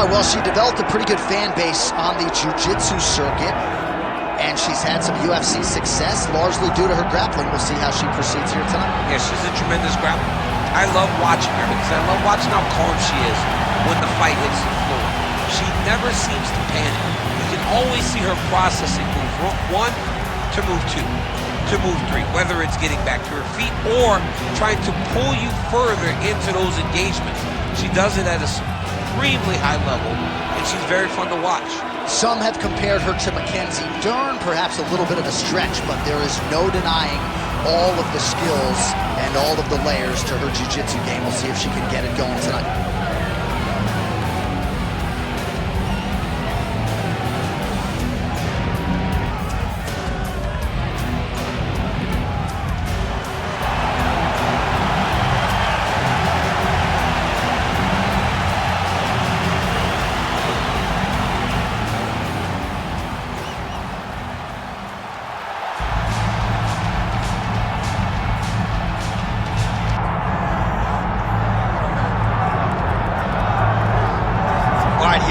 All right, well, she developed a pretty good fan base on the jiu-jitsu circuit, and she's had some UFC success, largely due to her grappling. We'll see how she proceeds here tonight. Yeah, she's a tremendous grappler. I love watching her because I love watching how calm she is when the fight hits the floor. She never seems to panic. You can always see her processing move one to move two, to move three, whether it's getting back to her feet or trying to pull you further into those engagements. She does it at a extremely high level, and she's very fun to watch. Some have compared her to Mackenzie Dern, perhaps a little bit of a stretch, but there is no denying all of the skills and all of the layers to her jiu-jitsu game. We'll see if she can get it going tonight.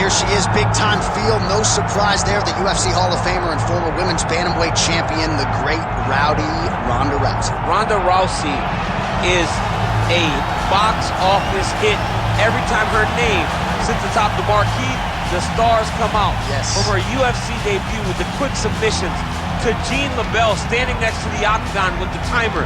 Here she is, big-time field. No surprise there. The UFC Hall of Famer and former women's bantamweight champion, the great rowdy Ronda Rousey. Ronda Rousey is a box office hit. Every time her name sits atop the marquee, the stars come out. Yes. From her UFC debut with the quick submissions to Jean LaBelle standing next to the octagon with the timer.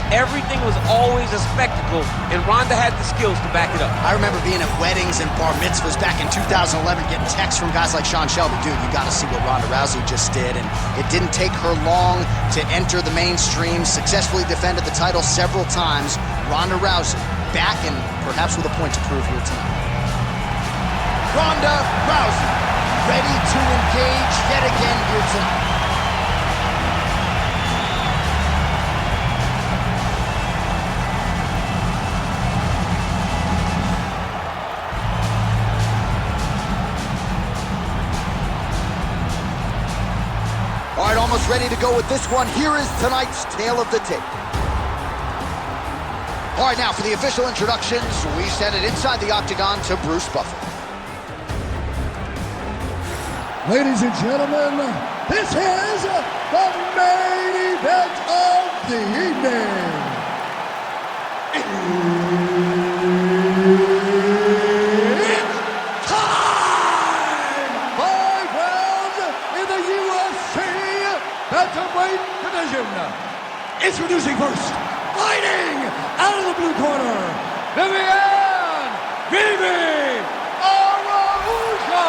Everything was always a spectacle, and Ronda had the skills to back it up. I remember being at weddings and bar mitzvahs back in 2011, getting texts from guys like Sean Shelby. Dude, you got to see what Ronda Rousey just did. And it didn't take her long to enter the mainstream, successfully defended the title several times. Ronda Rousey back and perhaps with a point to prove here tonight. Ronda Rousey ready to engage yet again here tonight. All right, almost ready to go with this one. Here is tonight's tale of the tape. All right, now for the official introductions, we send it inside the octagon to Bruce Buffer. Ladies and gentlemen, this is the main event of the evening. It's time! 5 rounds in the UFC bantamweight division. Introducing first, fighting out of the blue corner, Viviane Araujo.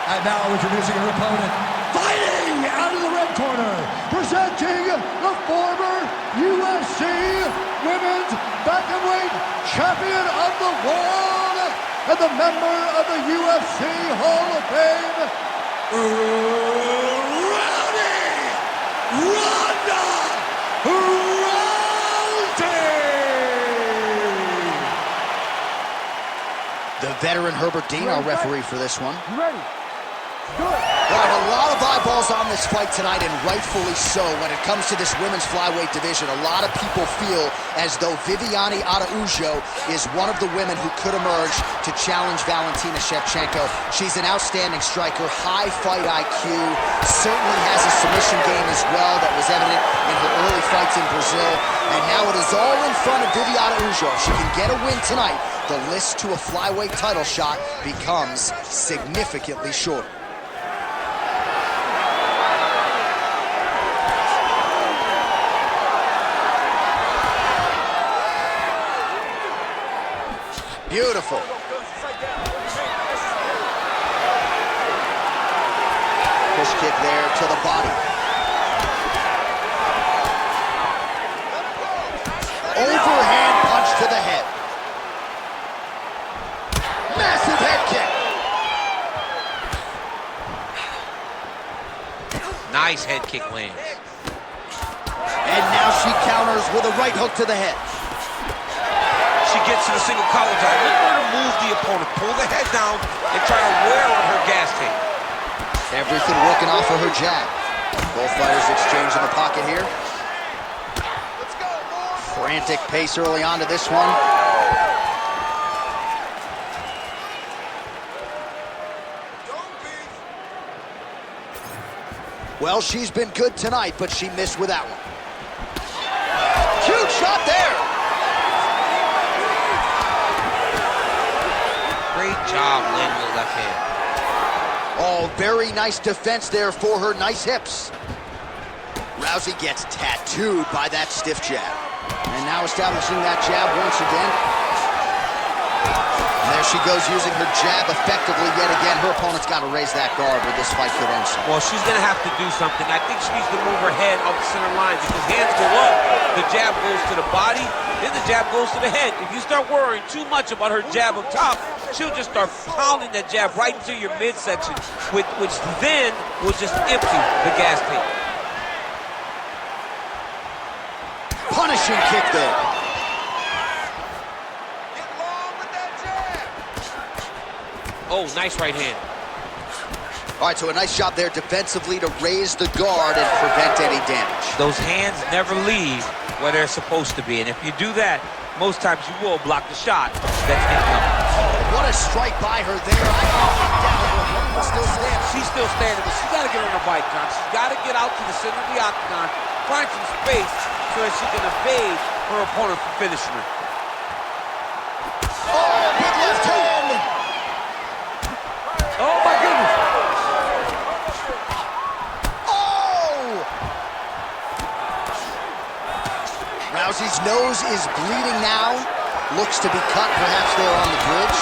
And now introducing her opponent, fighting out of the red corner, presenting the former UFC Women's Bantamweight Champion of the World and the member of the UFC Hall of Fame, Ronda Rousey! The veteran Herbert Dean, our referee for this one. You ready? Good. All right, a lot of eyeballs on this fight tonight, and rightfully so. When it comes to this women's flyweight division, a lot of people feel as though Viviane Araujo is one of the women who could emerge to challenge Valentina Shevchenko. She's an outstanding striker, high fight IQ, certainly has a submission game as well that was evident in her early fights in Brazil. And now it is all in front of Viviane Araujo. If she can get a win tonight, the list to a flyweight title shot becomes significantly shorter. Beautiful. Push kick there to the body. Overhand punch to the head. Massive head kick. Nice head kick lands. And now she counters with a right hook to the head. She gets to the single collar tie. Look for her to move the opponent. Pull the head down and try to wear on her gas tank. Everything working off of her jab. Both fighters exchange in the pocket here. Frantic pace early on to this one. Well, she's been good tonight, but she missed with that one. Huge shot there. Great job landing the left hand. Oh, very nice defense there for her nice hips. Rousey gets tattooed by that stiff jab. And now establishing that jab once again. And there she goes using her jab effectively yet again. Her opponent's got to raise that guard or this fight could end soon. Well, she's going to have to do something. I think she needs to move her head off the center line because hands go up, the jab goes to the body, then the jab goes to the head. If you start worrying too much about her jab up top, she'll just start pounding that jab right into your midsection, which then will just empty the gas tank. Punishing kick there. Oh, nice right hand. All right, so a nice job there defensively to raise the guard and prevent any damage. Those hands never leave where they're supposed to be, and if you do that, most times you will block the shot that's incoming. Oh, what a strike by her there. I down, still stands. She's still standing, but she's got to get on her bike, John. She's got to get out to the center of the octagon, find some space so that she can evade her opponent from finishing her. Oh, big left hand. Oh, my goodness. Oh! Rousey's nose is bleeding now. Looks to be cut, perhaps there on the bridge.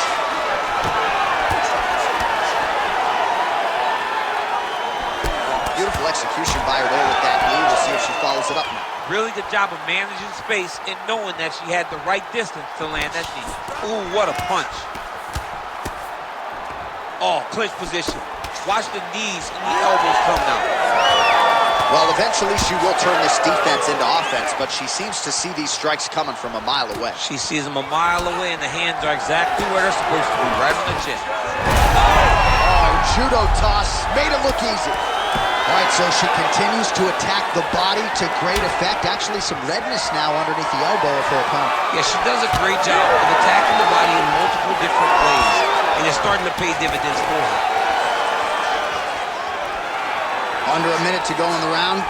Beautiful execution by her there with that knee. We'll see if she follows it up now. Really good job of managing space and knowing that she had the right distance to land that knee. Ooh, what a punch. Oh, clinch position. Watch the knees and the elbows come down. Well, eventually she will turn this defense into offense, but she seems to see these strikes coming from a mile away. She sees them a mile away, and the hands are exactly where they're supposed to be, right on the chin. Oh, judo toss. Made it look easy. All right, so she continues to attack the body to great effect. Actually, some redness now underneath the elbow of her opponent. Yeah, she does a great job of attacking the body in multiple different ways, and it's starting to pay dividends for her. Under a minute to go in the round.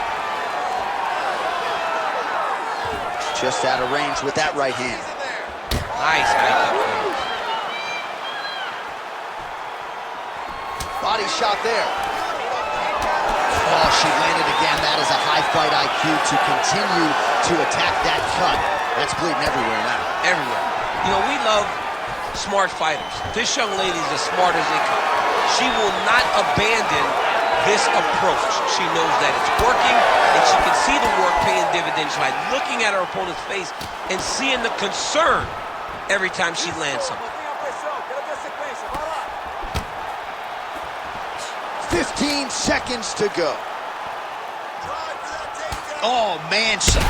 Just out of range with that right hand. Nice high kick. Body shot there. Oh, she landed again. That is a high fight IQ to continue to attack that cut. That's bleeding everywhere now. Everywhere. You know, we love smart fighters. This young lady is as smart as they come. She will not abandon this approach. She knows that it's working, and she can see the work paying dividends by looking at her opponent's face and seeing the concern every time she lands something. 15 seconds to go. Oh, man. Her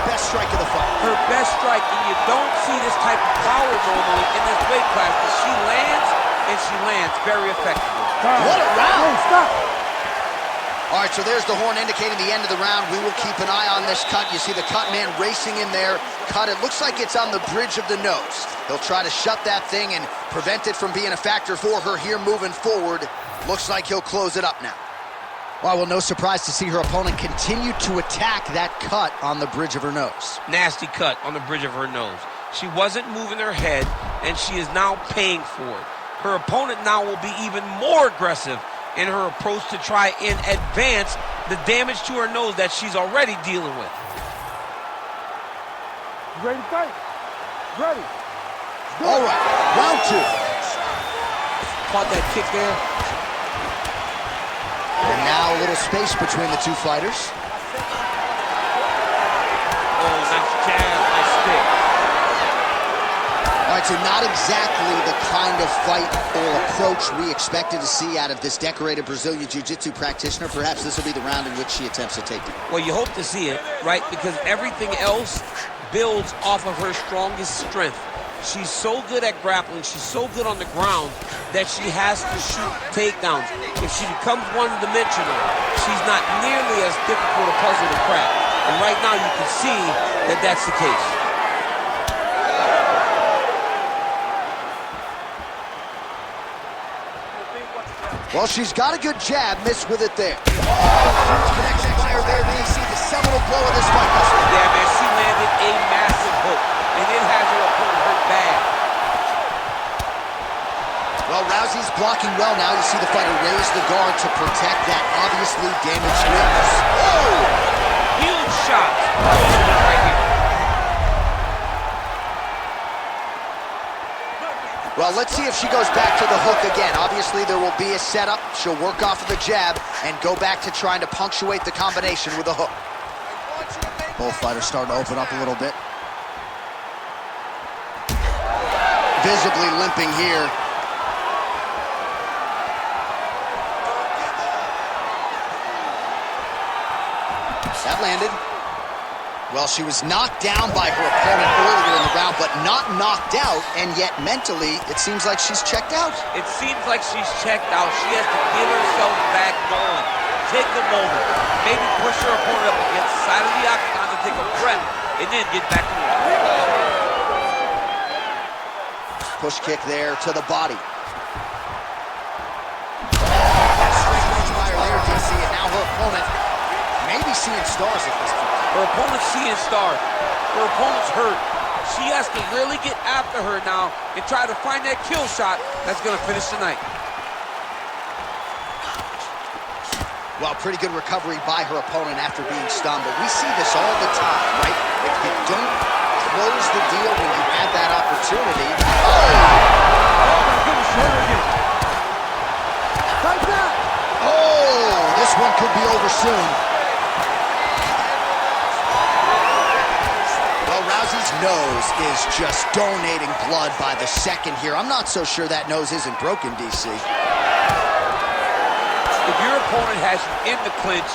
best strike of the fight. Her best strike, and you don't see this type of power normally in this weight class, but she lands, and she lands very effectively. What a round! Stop. All right, so there's the horn indicating the end of the round. We will keep an eye on this cut. You see the cut man racing in there. Cut, it looks like it's on the bridge of the nose. He'll try to shut that thing and prevent it from being a factor for her here moving forward. Looks like he'll close it up now. Well, no surprise to see her opponent continue to attack that cut on the bridge of her nose. Nasty cut on the bridge of her nose. She wasn't moving her head, and she is now paying for it. Her opponent now will be even more aggressive in her approach to try and advance the damage to her nose that she's already dealing with. Ready to fight? Ready. All right, round two. Caught that kick there. And now a little space between the two fighters. Oh, nice jab, nice stick. All right, so not exactly the kind of fight or approach we expected to see out of this decorated Brazilian Jiu-Jitsu practitioner. Perhaps this will be the round in which she attempts a takedown. Well, you hope to see it, right? Because everything else builds off of her strongest strength. She's so good at grappling, she's so good on the ground that she has to shoot takedowns. If she becomes one-dimensional, she's not nearly as difficult a puzzle to crack. And right now you can see that that's the case. Well, she's got a good jab, missed with it there. Huge connection fire there, DC, the seminal blow of this fight. Yeah, man, she landed a massive hook, and it has her opponent hurt bad. Well, Rousey's blocking well now. You see the fighter raise the guard to protect that obviously damaged ribs. Oh! Huge shot. Right here. Well, let's see if she goes back to the hook again. Obviously, there will be a setup. She'll work off of the jab and go back to trying to punctuate the combination with a hook. Both fighters starting to open up a little bit. Visibly limping here. That landed. Well, she was knocked down by her opponent earlier in the round, but not knocked out, and yet mentally, it seems like she's checked out. It seems like she's checked out. She has to get herself back going. Take a moment. Maybe push her opponent up against the side of the octagon to take a breath, and then get back to work. Push kick there to the body. Straight fire there, DC, and now her opponent maybe seeing stars at this point. Her opponent's seeing stars. Her opponent's hurt. She has to really get after her now and try to find that kill shot that's going to finish the night. Well, pretty good recovery by her opponent after being stunned, but we see this all the time, right? If you don't close the deal when you have that opportunity. Oh, this one could be over soon. Rousey's nose is just donating blood by the second here. I'm not so sure that nose isn't broken, DC. If your opponent has you in the clinch,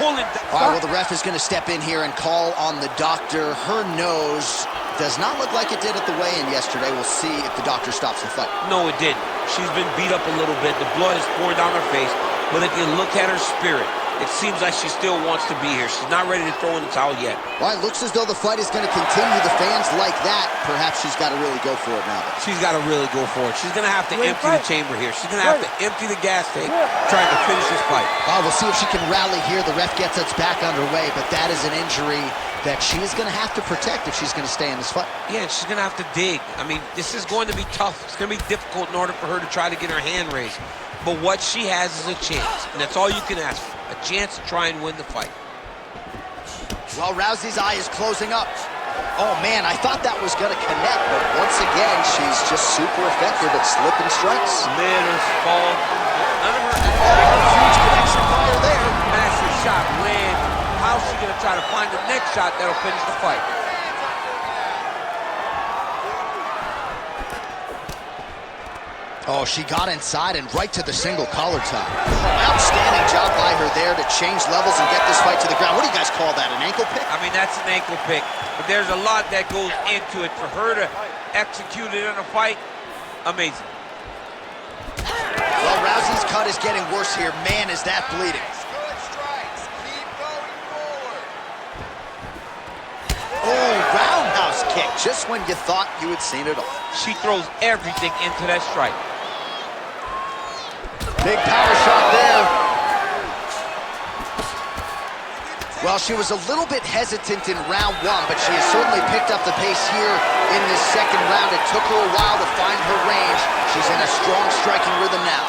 pulling... All right, well, the ref is going to step in here and call on the doctor. Her nose does not look like it did at the weigh-in yesterday. We'll see if the doctor stops the fight. No, it didn't. She's been beat up a little bit. The blood is pouring down her face. But if you look at her spirit, it seems like she still wants to be here. She's not ready to throw in the towel yet. Well, it looks as though the fight is going to continue. The fans like that. Perhaps she's got to really go for it now. She's got to really go for it. She's going to have to empty the chamber here. She's going to have to empty the gas tank trying to finish this fight. We'll see if she can rally here. The ref gets us back underway, but that is an injury that she is going to have to protect if she's going to stay in this fight. Yeah, she's going to have to dig. I mean, this is going to be tough. It's going to be difficult in order for her to try to get her hand raised. But what she has is a chance, and that's all you can ask for. A chance to try and win the fight. Well, Rousey's eye is closing up. Oh, man, I thought that was going to connect, but once again, she's just super effective at slipping strikes. Little fall. None of her... Huge connection fire there. Massive shot land. How's she going to try to find the next shot that'll finish the fight? Oh, she got inside and right to the single collar tie. Outstanding job by her there to change levels and get this fight to the ground. What do you guys call that, an ankle pick? I mean, that's an ankle pick, but there's a lot that goes into it. For her to execute it in a fight, amazing. Well, Rousey's cut is getting worse here. Man, is that bleeding. Oh, roundhouse kick, just when you thought you had seen it all. She throws everything into that strike. Big power shot there. Well, she was a little bit hesitant in round one, but she has certainly picked up the pace here in this second round. It took her a while to find her range. She's in a strong striking rhythm now.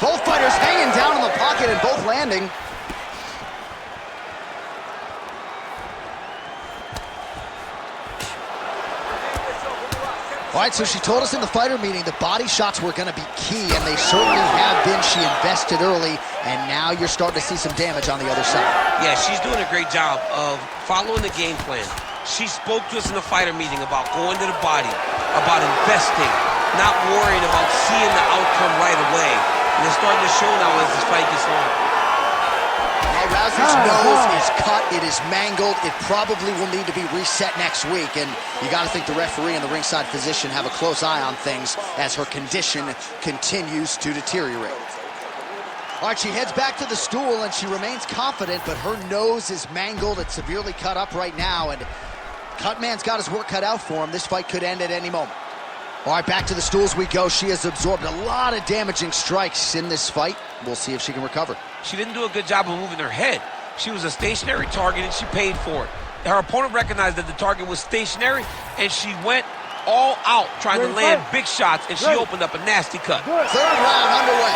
Both fighters hanging down in the pocket and both landing. All right, so she told us in the fighter meeting the body shots were going to be key, and they certainly have been. She invested early, and now you're starting to see some damage on the other side. Yeah, she's doing a great job of following the game plan. She spoke to us in the fighter meeting about going to the body, about investing, not worrying about seeing the outcome right away. And it's starting to show now as this fight gets long. Now Rousey's nose is cut, it is mangled, it probably will need to be reset next week, and you got to think the referee and the ringside physician have a close eye on things as her condition continues to deteriorate. All right, she heads back to the stool and she remains confident, but her nose is mangled, it's severely cut up right now, and Cutman's got his work cut out for him. This fight could end at any moment. All right, back to the stools we go. She has absorbed a lot of damaging strikes in this fight. We'll see if she can recover. She didn't do a good job of moving her head. She was a stationary target, and she paid for it. Her opponent recognized that the target was stationary, and she went all out trying to land big shots, and she opened up a nasty cut. Third round underway.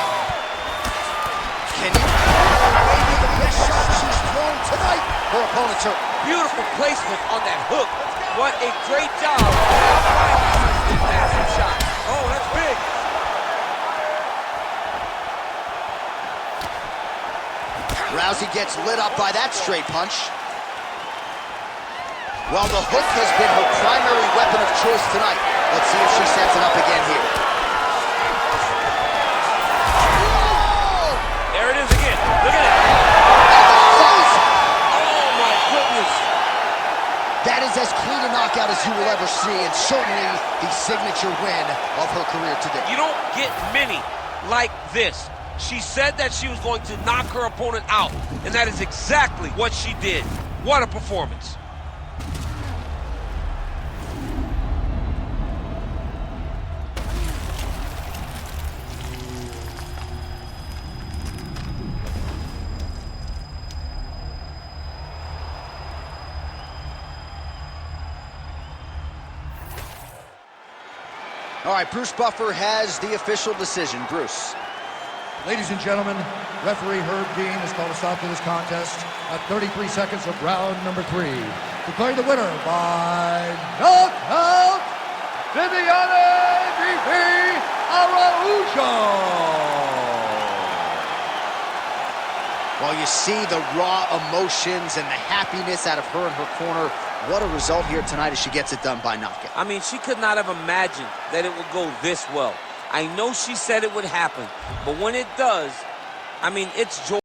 Can you maybe the best shot she's thrown tonight? Her opponent's hurt. Beautiful placement on that hook. What a great job of finding this massive shot. Oh, that's big. Rousey gets lit up by that straight punch. Well, the hook has been her primary weapon of choice tonight. Let's see if she sets it up again here. Whoa! There it is again. Look at it. Oh, my goodness. That is as clean a knockout as you will ever see, and certainly the signature win of her career today. You don't get many like this. She said that she was going to knock her opponent out, and that is exactly what she did. What a performance. All right, Bruce Buffer has the official decision. Bruce. Ladies and gentlemen, referee Herb Dean has called a stop to this contest at 33 seconds of round number 3. Declaring the winner by knockout, Viviane Araujo. Well, you see the raw emotions and the happiness out of her in her corner. What a result here tonight as she gets it done by knockout. I mean, she could not have imagined that it would go this well. I know she said it would happen, but when it does, I mean, it's joy.